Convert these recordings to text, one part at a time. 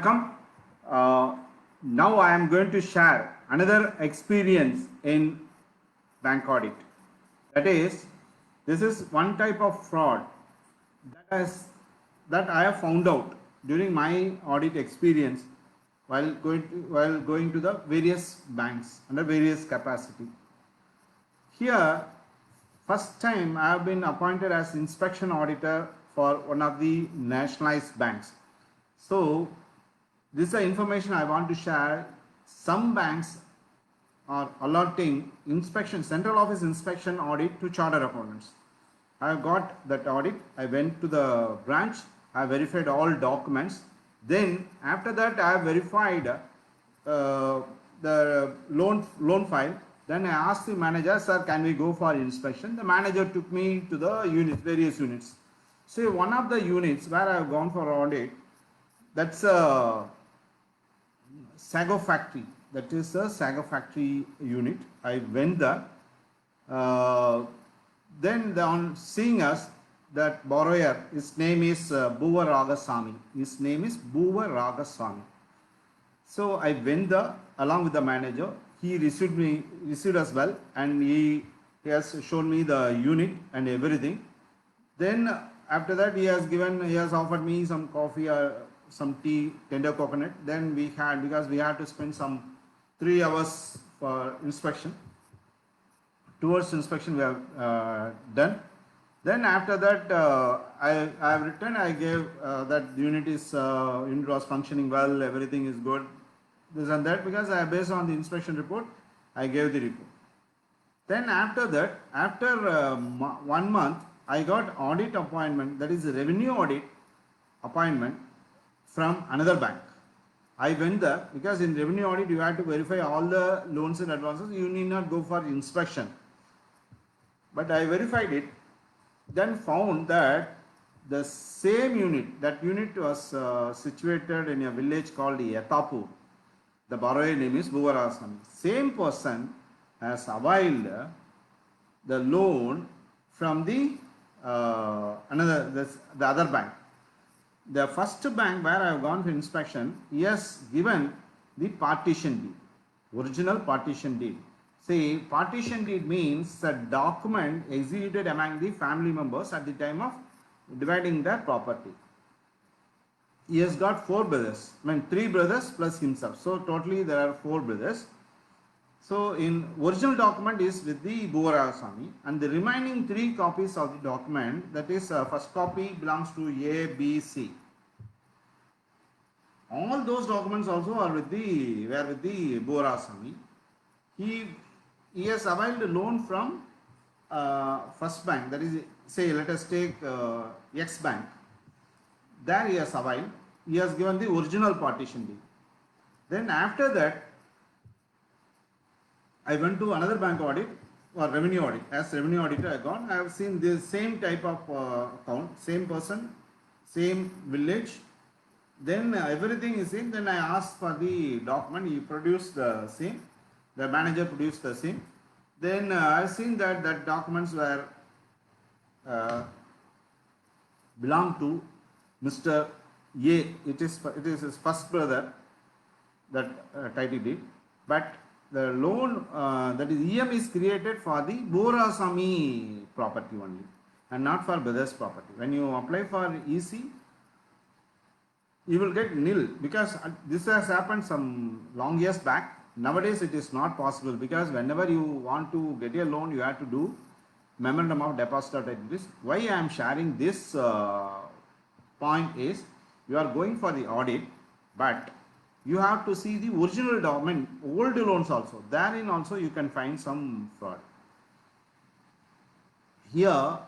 Come. Uh, Now I am going to share another experience in bank audit. That is, this is one type of fraud that has that I have found out during my audit experience while going to the various banks under various capacity. Here, first time I have been appointed as inspection auditor for one of the nationalized banks. So this is the information I want to share. Some banks are allotting inspection, central office inspection audit to chartered accountants. I have got that audit. I went to the branch. I verified all documents. Then after that, I have verified the loan file. Then I asked the manager, sir, can we go for inspection? The manager took me to the units, various units. So one of the units where I have gone for audit, that's a Sago factory. That is a Sago factory unit. I went there. Uh, then on seeing us, that borrower, his name is Bhuva Ragasamy. His name is Bhuva Ragasamy. So I went there along with the manager. He received us well, and he has shown me the unit and everything. Then after that, he has offered me some coffee or some tea, tender coconut. Then because we had to spend some 3 hours for inspection. Towards inspection we have done. Then after that, I have written. I gave that unit was functioning well. Everything is good. This and that, because based on the inspection report, I gave the report. Then after that, after 1 month, I got audit appointment. That is revenue audit appointment from another bank. I went there because in revenue audit you have to verify all the loans and advances. You need not go for inspection. But I verified it, then found that the same unit, that unit was situated in a village called Yatapur. The borrower name is Bhuva Ragasamy. Same person has availed the loan from the other bank. The first bank where I have gone for inspection, he has given the partition deed, original partition deed. See, partition deed means a document executed among the family members at the time of dividing their property. He has got 4 brothers, 3 brothers plus himself. So totally there are 4 brothers. So in original document is with the Bhuva Ragasamy, and the remaining 3 copies of the document, that is first copy belongs to A, B, C. All those documents also were with the Bhuva Ragasamy. He has availed a loan from first bank, that is, say, let us take X bank. There he has availed. He has given the original partition deed. Then after that, I went to another bank audit or revenue audit. As revenue auditor I gone, I have seen the same type of account, same person, same village. Then everything is same. Then I asked for the document. He produced the same. The manager produced the same. Then I have seen that documents were belong to Mr. A. It is his first brother, that title deed. But the loan, that is EM, is created for the Bhuva Ragasamy property only, and not for brothers property. When you apply for EC, you will get nil, because this has happened some long years back. Nowadays it is not possible, because whenever you want to get a loan, you have to do memorandum of deposit or title deed. Why I am sharing this point is, you are going for the audit, but you have to see the original document, old loans also. Therein also you can find some fraud. Here,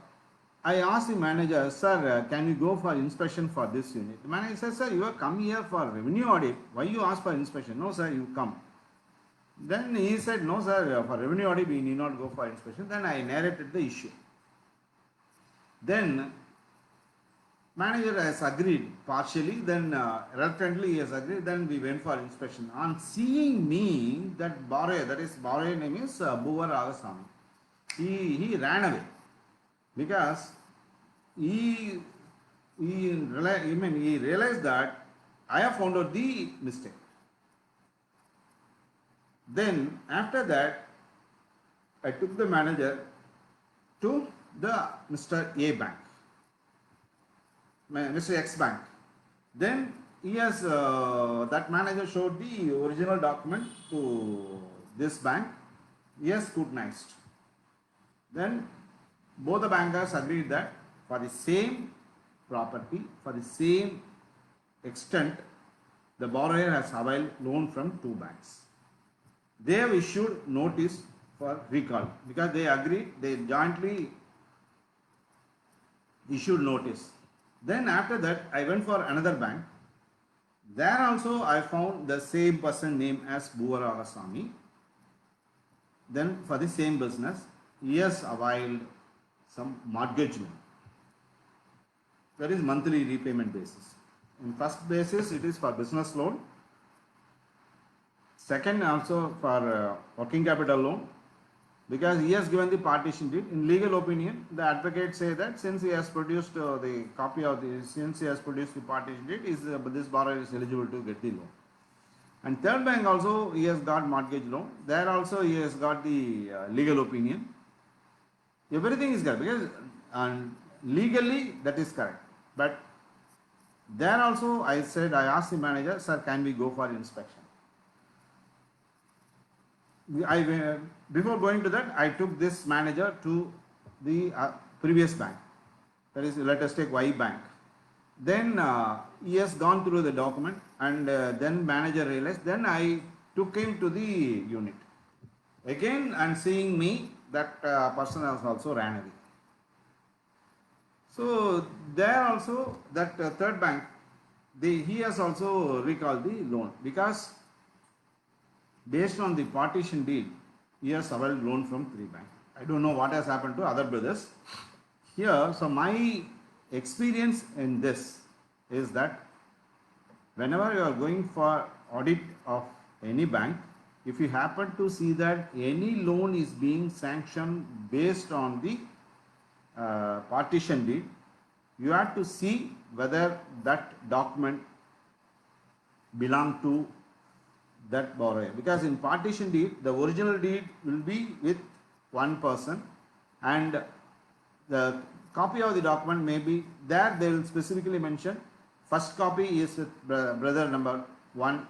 I asked the manager, sir, can you go for inspection for this unit? The manager says, sir, you have come here for revenue audit. Why you ask for inspection? No, sir, you come. Then he said, no, sir, for revenue audit we need not go for inspection. Then I narrated the issue. Then manager has agreed partially, then reluctantly he has agreed, then we went for inspection. On seeing me, that borrower name is Bhuva Ragasamy, he ran away, because he realized that I have found out the mistake. Then after that, I took the manager to the Mr. A bank, Mr. X bank. Then he has that manager showed the original document to this bank. He has scrutinized. Then both the bankers agreed that for the same property, for the same extent, the borrower has availed loan from two banks. They have issued notice for recall because they agreed, they jointly issued notice. Then after that, I went for another bank. There also I found the same person name as Buvaragaswamy. Then for the same business, he has availed some mortgage loan. That is monthly repayment basis. In first basis, it is for business loan. Second, also for working capital loan, because he has given the partition deed. In legal opinion, the advocates say that since he has produced the copy of the, since he has produced the partition deed, this borrower is eligible to get the loan. And third bank also, he has got mortgage loan. There also he has got the legal opinion. Everything is correct because and legally that is correct. But there also I said, I asked the manager, sir, can we go for inspection? Before going to that, I took this manager to the previous bank. That is, let us take Y bank. Then he has gone through the document and then manager realized. Then I took him to the unit. Again, and seeing me, that person has also ran away. So there also that third bank, he has also recalled the loan because based on the partition deed, he has availed loan from three banks. I don't know what has happened to other brothers. Here, so my experience in this is that whenever you are going for audit of any bank, if you happen to see that any loan is being sanctioned based on the partition deed, you have to see whether that document belong to that borrower, because in partition deed the original deed will be with one person and the copy of the document may be there. They will specifically mention first copy is with brother number 1,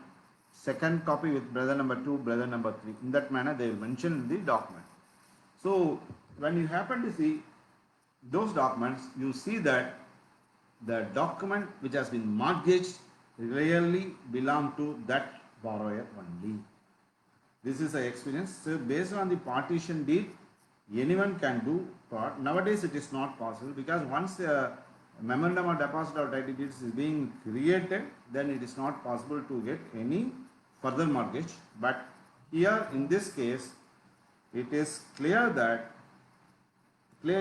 second copy with brother number 2, brother number 3. In that manner they will mention in the document. So when you happen to see those documents, you see that the document which has been mortgaged really belong to that borrower only. This is the experience. So based on the partition deed, anyone can do fraud. Nowadays it is not possible because once a memorandum of deposit of title deeds is being created, then it is not possible to get any further mortgage. But here in this case, it is clear that he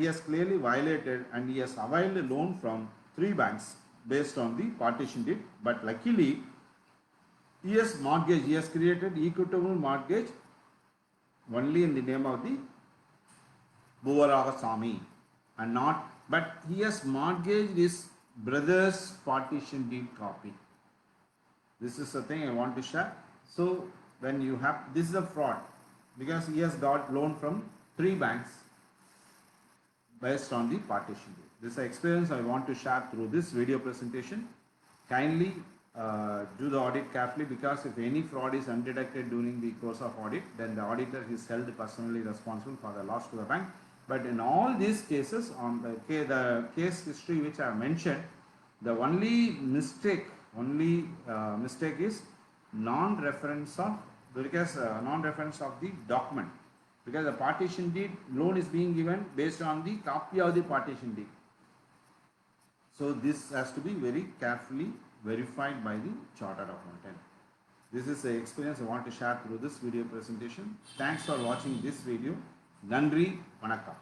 has clearly violated and he has availed a loan from three banks based on the partition deed. But luckily, he has created equitable mortgage only in the name of the Buvaragaswamy and not, but he has mortgaged his brother's partition deed copy. This is the thing I want to share. So when you have, this is a fraud because he has got loan from three banks based on the partition deed. This is the experience I want to share through this video presentation. Kindly do the audit carefully, because if any fraud is undetected during the course of audit, then the auditor is held personally responsible for the loss to the bank. But in all these cases, on the case history which I have mentioned, the only mistake is non-reference of the document, because the partition deed loan is being given based on the copy of the partition deed. So this has to be very carefully verified by the chartered accountant. This is the experience I want to share through this video presentation. Thanks for watching this video. Nandri, Vanakkam.